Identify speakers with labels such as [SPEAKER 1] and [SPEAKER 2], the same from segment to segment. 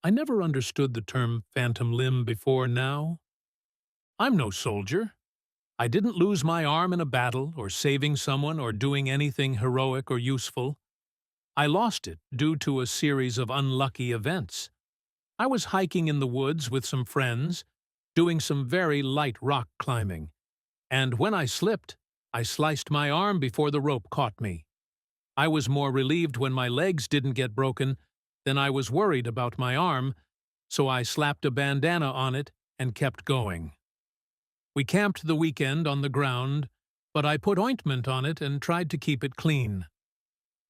[SPEAKER 1] I never understood the term phantom limb before now. I'm no soldier. I didn't lose my arm in a battle or saving someone or doing anything heroic or useful. I lost it due to a series of unlucky events. I was hiking in the woods with some friends, doing some very light rock climbing, and when I slipped, I sliced my arm before the rope caught me. I was more relieved when my legs didn't get broken than I was worried about my arm, so I slapped a bandana on it and kept going. We camped the weekend on the ground, but I put ointment on it and tried to keep it clean.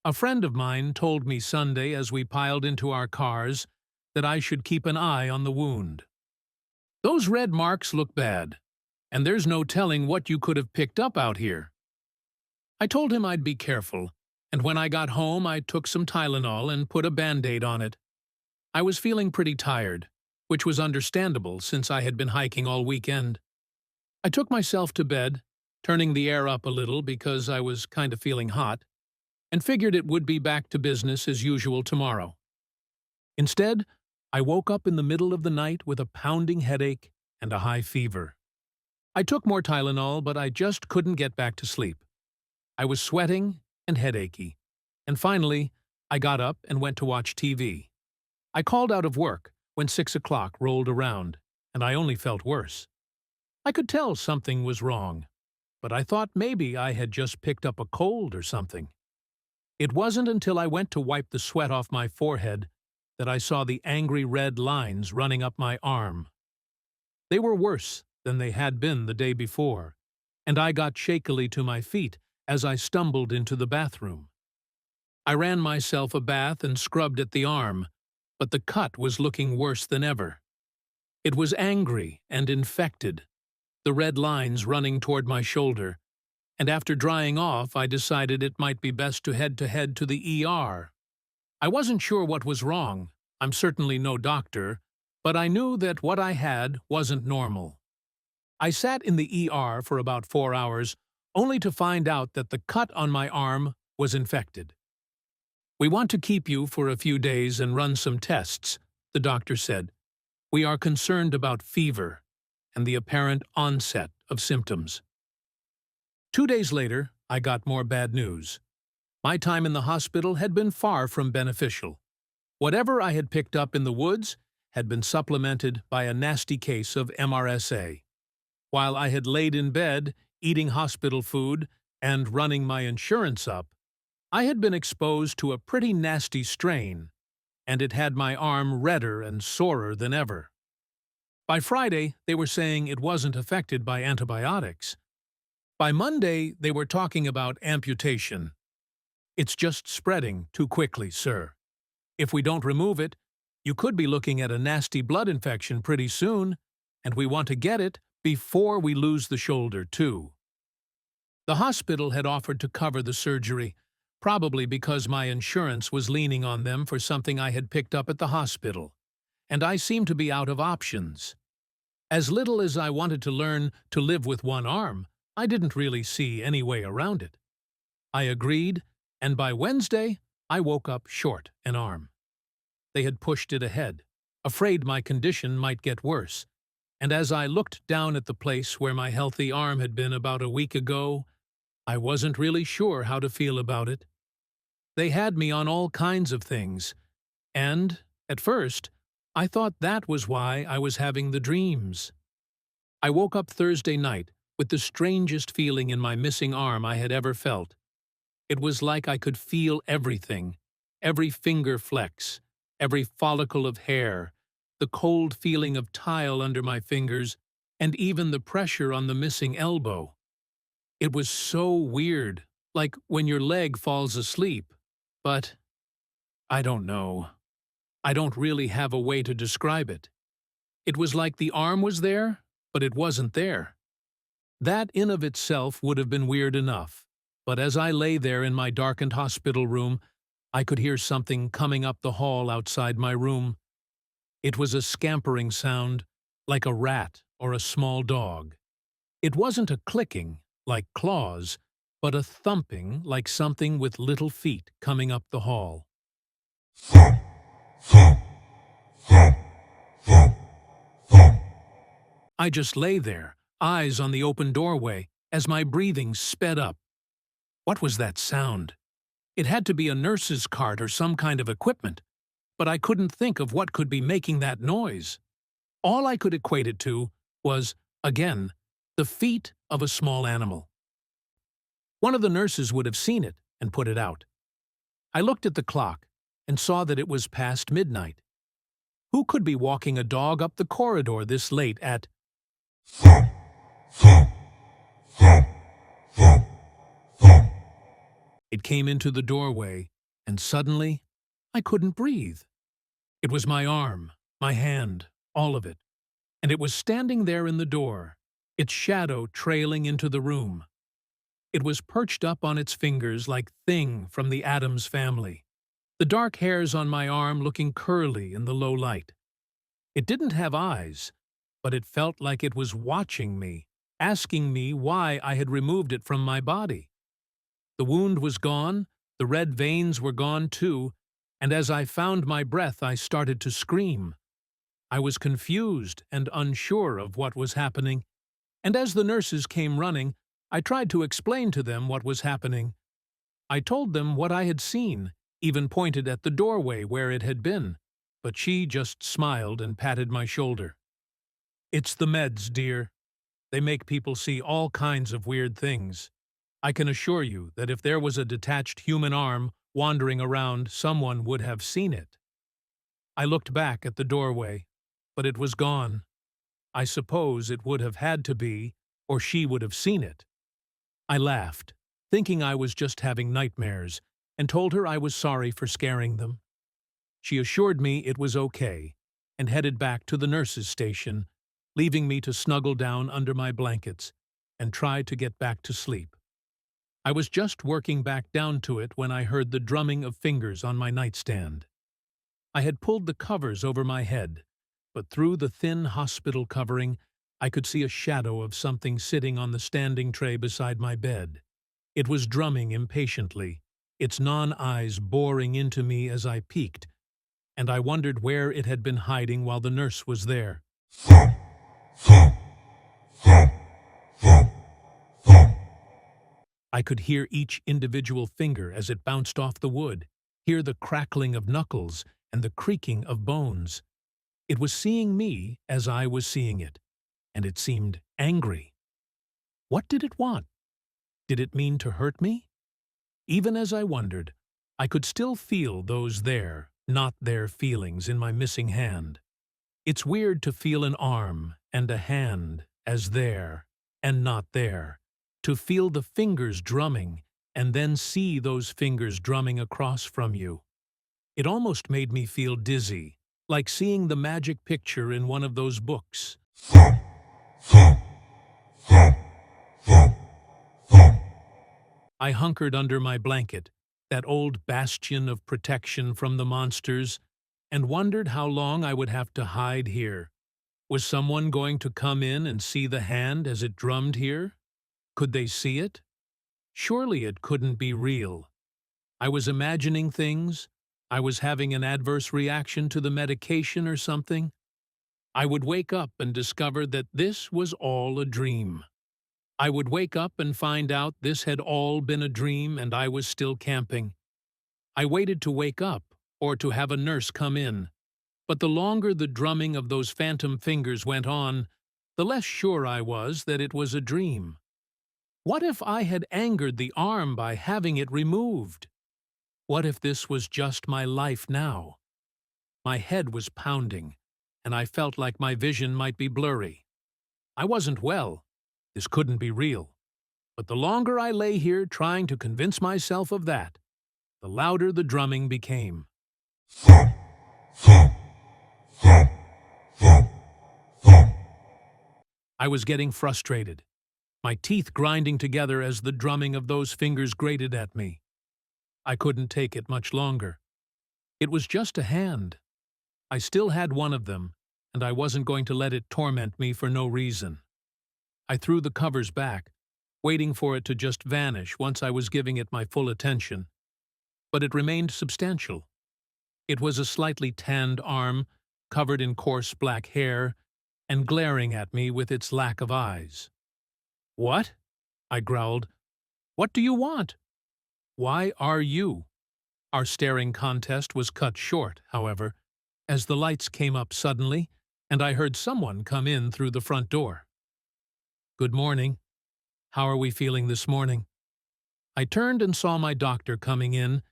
[SPEAKER 1] A friend of mine told me Sunday as we piled into our cars that I should keep an eye on the wound. Those red marks look bad, and there's no telling what you could have picked up out here. I told him I'd be careful, and when I got home I took some Tylenol and put a Band-Aid on it. I was feeling pretty tired, which was understandable since I had been hiking all weekend. I took myself to bed, turning the air up a little because I was kind of feeling hot, and figured it would be back to business as usual tomorrow. Instead, I woke up in the middle of the night with a pounding headache and a high fever. I took more Tylenol, but I just couldn't get back to sleep. I was sweating and headachy, and finally, I got up and went to watch TV. I called out of work when 6 o'clock rolled around, and I only felt worse. I could tell something was wrong, but I thought maybe I had just picked up a cold or something. It wasn't until I went to wipe the sweat off my forehead that I saw the angry red lines running up my arm. They were worse than they had been the day before, and I got shakily to my feet as I stumbled into the bathroom. I ran myself a bath and scrubbed at the arm, but the cut was looking worse than ever. It was angry and infected, the red lines running toward my shoulder, and after drying off I decided it might be best to head to the ER. I wasn't sure what was wrong. I'm certainly no doctor, but I knew that what I had wasn't normal. I sat in the ER for about 4 hours, only to find out that the cut on my arm was infected. "We want to keep you for a few days and run some tests," the doctor said. "We are concerned about fever and the apparent onset of symptoms." 2 days later, I got more bad news. My time in the hospital had been far from beneficial. Whatever I had picked up in the woods had been supplemented by a nasty case of MRSA. While I had laid in bed, eating hospital food, and running my insurance up, I had been exposed to a pretty nasty strain, and it had my arm redder and sorer than ever. By Friday, they were saying it wasn't affected by antibiotics. By Monday, they were talking about amputation. "It's just spreading too quickly, sir. If we don't remove it, you could be looking at a nasty blood infection pretty soon, and we want to get it before we lose the shoulder, too." The hospital had offered to cover the surgery, probably because my insurance was leaning on them for something I had picked up at the hospital, and I seemed to be out of options. As little as I wanted to learn to live with one arm, I didn't really see any way around it. I agreed, and by Wednesday, I woke up short an arm. They had pushed it ahead, afraid my condition might get worse, and as I looked down at the place where my healthy arm had been about a week ago, I wasn't really sure how to feel about it. They had me on all kinds of things, and, at first, I thought that was why I was having the dreams. I woke up Thursday night with the strangest feeling in my missing arm I had ever felt. It was like I could feel everything, every finger flex, every follicle of hair, the cold feeling of tile under my fingers, and even the pressure on the missing elbow. It was so weird, like when your leg falls asleep, but I don't know. I don't really have a way to describe it. It was like the arm was there, but it wasn't there. That in of itself would have been weird enough, but as I lay there in my darkened hospital room, I could hear something coming up the hall outside my room. It was a scampering sound, like a rat or a small dog. It wasn't a clicking, like claws, but a thumping like something with little feet coming up the hall.
[SPEAKER 2] Thump, thump,
[SPEAKER 1] I just lay there, eyes on the open doorway, as my breathing sped up. What was that sound? It had to be a nurse's cart or some kind of equipment, but I couldn't think of what could be making that noise. All I could equate it to was, again, the feet of a small animal. One of the nurses would have seen it and put it out. I looked at the clock and saw that it was past midnight. Who could be walking a dog up the corridor this late at— It came into the doorway, and suddenly I couldn't breathe. It was my arm, my hand, all of it, and it was standing there in the door, its shadow trailing into the room. It was perched up on its fingers like Thing from the Addams Family, the dark hairs on my arm looking curly in the low light. It didn't have eyes, but it felt like it was watching me, asking me why I had removed it from my body. The wound was gone, the red veins were gone too, and as I found my breath I started to scream. I was confused and unsure of what was happening, and as the nurses came running, I tried to explain to them what was happening. I told them what I had seen, even pointed at the doorway where it had been, but she just smiled and patted my shoulder. "It's the meds, dear. They make people see all kinds of weird things. I can assure you that if there was a detached human arm wandering around, someone would have seen it." I looked back at the doorway, but it was gone. I suppose it would have had to be, or she would have seen it. I laughed, thinking I was just having nightmares, and told her I was sorry for scaring them. She assured me it was okay, and headed back to the nurse's station, leaving me to snuggle down under my blankets and try to get back to sleep. I was just working back down to it when I heard the drumming of fingers on my nightstand. I had pulled the covers over my head, but through the thin hospital covering, I could see a shadow of something sitting on the standing tray beside my bed. It was drumming impatiently, its non-eyes boring into me as I peeked, and I wondered where it had been hiding while the nurse was there. I could hear each individual finger as it bounced off the wood, hear the crackling of knuckles and the creaking of bones. It was seeing me as I was seeing it, and it seemed angry. What did it want? Did it mean to hurt me? Even as I wondered, I could still feel those there, not there feelings in my missing hand. It's weird to feel an arm and a hand as there and not there, to feel the fingers drumming and then see those fingers drumming across from you. It almost made me feel dizzy, like seeing the magic picture in one of those books. I hunkered under my blanket, that old bastion of protection from the monsters, and wondered how long I would have to hide here. Was someone going to come in and see the hand as it drummed here? Could they see it? Surely it couldn't be real. I was imagining things. I was having an adverse reaction to the medication or something. I would wake up and discover that this was all a dream. I would wake up and find out this had all been a dream and I was still camping. I waited to wake up or to have a nurse come in, but the longer the drumming of those phantom fingers went on, the less sure I was that it was a dream. What if I had angered the arm by having it removed? What if this was just my life now? My head was pounding, and I felt like my vision might be blurry. I wasn't well. This couldn't be real. But the longer I lay here trying to convince myself of that, the louder the drumming became. I was getting frustrated, my teeth grinding together as the drumming of those fingers grated at me. I couldn't take it much longer. It was just a hand. I still had one of them, and I wasn't going to let it torment me for no reason. I threw the covers back, waiting for it to just vanish once I was giving it my full attention. But it remained substantial. It was a slightly tanned arm, covered in coarse black hair, and glaring at me with its lack of eyes. "What?" I growled. "What do you want? Why are you?" Our staring contest was cut short, however, as the lights came up suddenly and I heard someone come in through the front door. "Good morning. How are we feeling this morning?" I turned and saw my doctor coming in,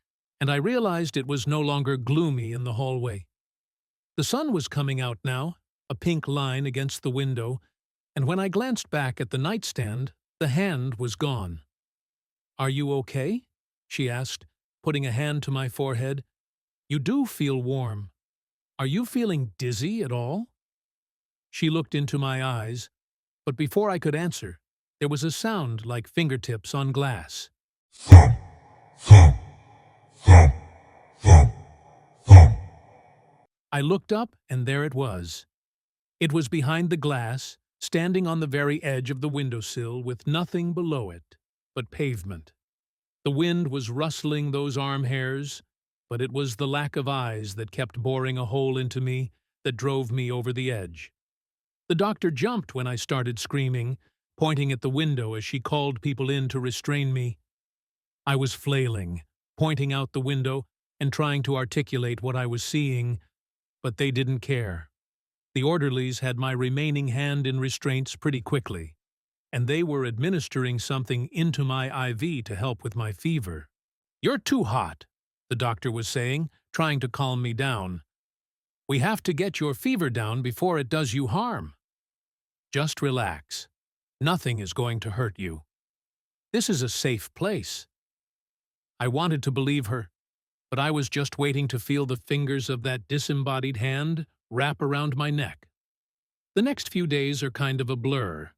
[SPEAKER 1] and I realized it was no longer gloomy in the hallway. The sun was coming out now, a pink line against the window, and when I glanced back at the nightstand, the hand was gone. "Are you okay?" she asked, putting a hand to my forehead. "You do feel warm. Are you feeling dizzy at all?" She looked into my eyes, but before I could answer, there was a sound like fingertips on glass.
[SPEAKER 2] Thump, thump, thump, thump, thump.
[SPEAKER 1] I looked up, and there it was. It was behind the glass, standing on the very edge of the windowsill with nothing below it but pavement. The wind was rustling those arm hairs, but it was the lack of eyes that kept boring a hole into me that drove me over the edge. The doctor jumped when I started screaming, pointing at the window as she called people in to restrain me. I was flailing, pointing out the window and trying to articulate what I was seeing, but they didn't care. The orderlies had my remaining hand in restraints pretty quickly, and they were administering something into my IV to help with my fever. "You're too hot," the doctor was saying, trying to calm me down. "We have to get your fever down before it does you harm. Just relax. Nothing is going to hurt you. This is a safe place." I wanted to believe her, but I was just waiting to feel the fingers of that disembodied hand wrap around my neck. The next few days are kind of a blur.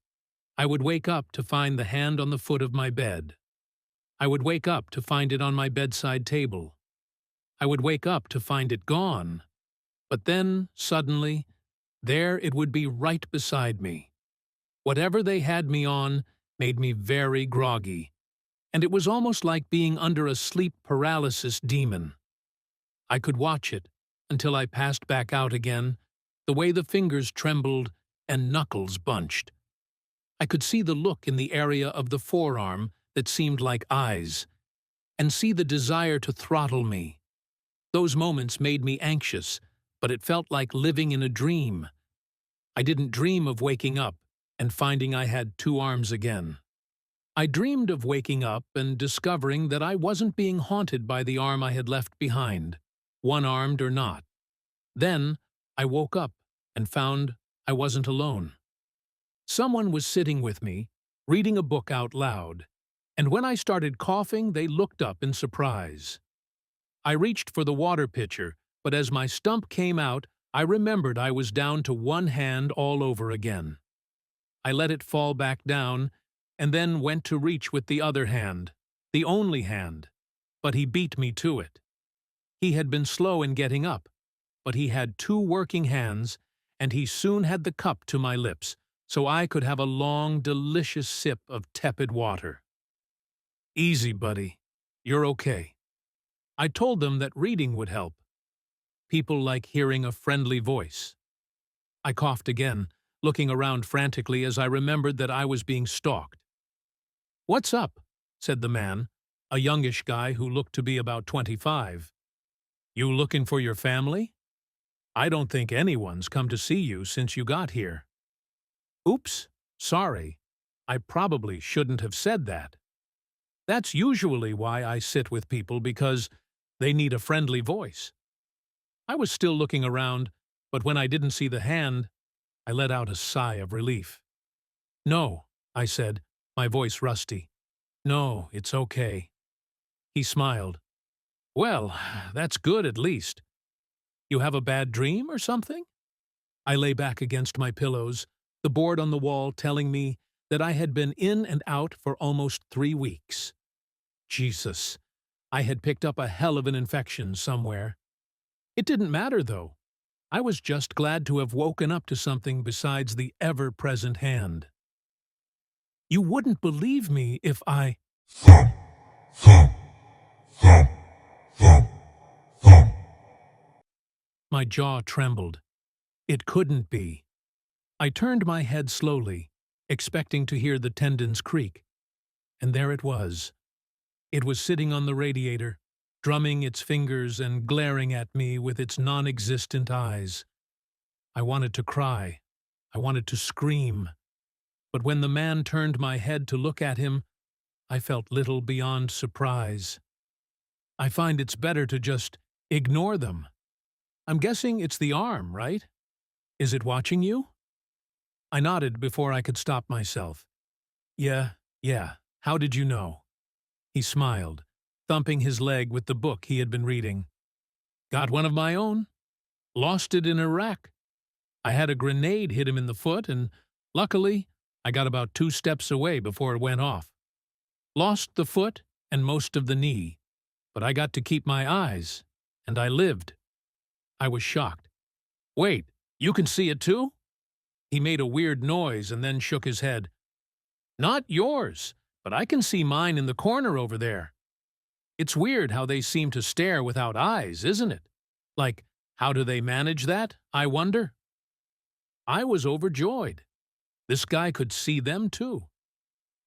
[SPEAKER 1] I would wake up to find the hand on the foot of my bed. I would wake up to find it on my bedside table. I would wake up to find it gone. But then, suddenly, there it would be right beside me. Whatever they had me on made me very groggy, and it was almost like being under a sleep paralysis demon. I could watch it until I passed back out again, the way the fingers trembled and knuckles bunched. I could see the look in the area of the forearm that seemed like eyes, and see the desire to throttle me. Those moments made me anxious, but it felt like living in a dream. I didn't dream of waking up and finding I had two arms again. I dreamed of waking up and discovering that I wasn't being haunted by the arm I had left behind, one-armed or not. Then I woke up and found I wasn't alone. Someone was sitting with me, reading a book out loud, and when I started coughing, they looked up in surprise. I reached for the water pitcher, but as my stump came out, I remembered I was down to one hand all over again. I let it fall back down, and then went to reach with the other hand, the only hand, but he beat me to it. He had been slow in getting up, but he had two working hands, and he soon had the cup to my lips, so I could have a long, delicious sip of tepid water. "Easy, buddy. You're okay." I told them that reading would help. People like hearing a friendly voice. I coughed again, looking around frantically as I remembered that I was being stalked. "What's up?" said the man, a youngish guy who looked to be about 25. "You looking for your family? I don't think anyone's come to see you since you got here." "Oops, sorry. I probably shouldn't have said that. That's usually why I sit with people, because they need a friendly voice." I was still looking around, but when I didn't see the hand, I let out a sigh of relief. "No," I said, my voice rusty. "No, it's okay." He smiled. "Well, that's good at least. You have a bad dream or something?" I lay back against my pillows, the board on the wall telling me that I had been in and out for almost 3 weeks. Jesus, I had picked up a hell of an infection somewhere. It didn't matter, though. I was just glad to have woken up to something besides the ever-present hand. "You wouldn't believe me if I—"
[SPEAKER 2] Thump, thump, thump, thump, thump.
[SPEAKER 1] My jaw trembled. It couldn't be. I turned my head slowly, expecting to hear the tendons creak. And there it was. It was sitting on the radiator, drumming its fingers and glaring at me with its non-existent eyes. I wanted to cry. I wanted to scream. But when the man turned my head to look at him, I felt little beyond surprise. I find it's better to just ignore them. I'm guessing it's the arm, right? Is it watching you? I nodded before I could stop myself. Yeah. How did you know? He smiled, thumping his leg with the book he had been reading. Got one of my own. Lost it in Iraq. I had a grenade hit him in the foot, and luckily, I got about 2 steps away before it went off. Lost the foot and most of the knee, but I got to keep my eyes, and I lived. I was shocked. Wait, you can see it too? He made a weird noise and then shook his head. Not yours, but I can see mine in the corner over there. It's weird how they seem to stare without eyes, isn't it? Like, how do they manage that, I wonder? I was overjoyed. This guy could see them too.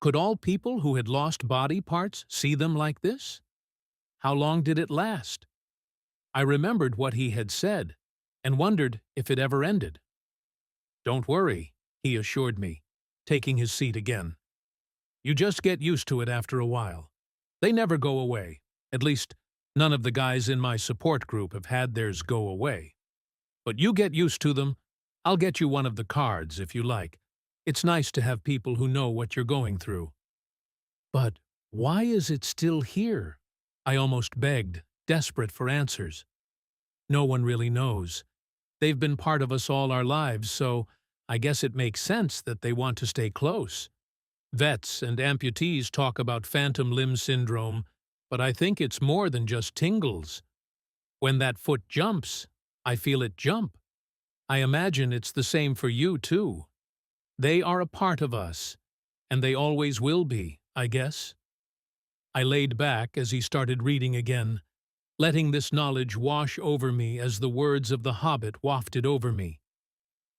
[SPEAKER 1] Could all people who had lost body parts see them like this? How long did it last? I remembered what he had said and wondered if it ever ended. Don't worry, he assured me, taking his seat again. You just get used to it after a while. They never go away. At least, none of the guys in my support group have had theirs go away. But you get used to them. I'll get you one of the cards if you like. It's nice to have people who know what you're going through. But why is it still here? I almost begged, desperate for answers. No one really knows. They've been part of us all our lives, so I guess it makes sense that they want to stay close. Vets and amputees talk about phantom limb syndrome, but I think it's more than just tingles. When that foot jumps, I feel it jump. I imagine it's the same for you, too. They are a part of us, and they always will be, I guess. I laid back as he started reading again, letting this knowledge wash over me as the words of the Hobbit wafted over me.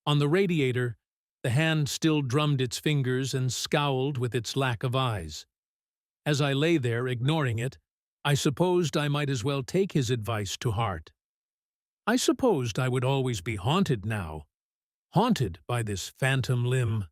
[SPEAKER 1] On the radiator, the hand still drummed its fingers and scowled with its lack of eyes. As I lay there, ignoring it, I supposed I might as well take his advice to heart. I supposed I would always be haunted now, haunted by this phantom limb.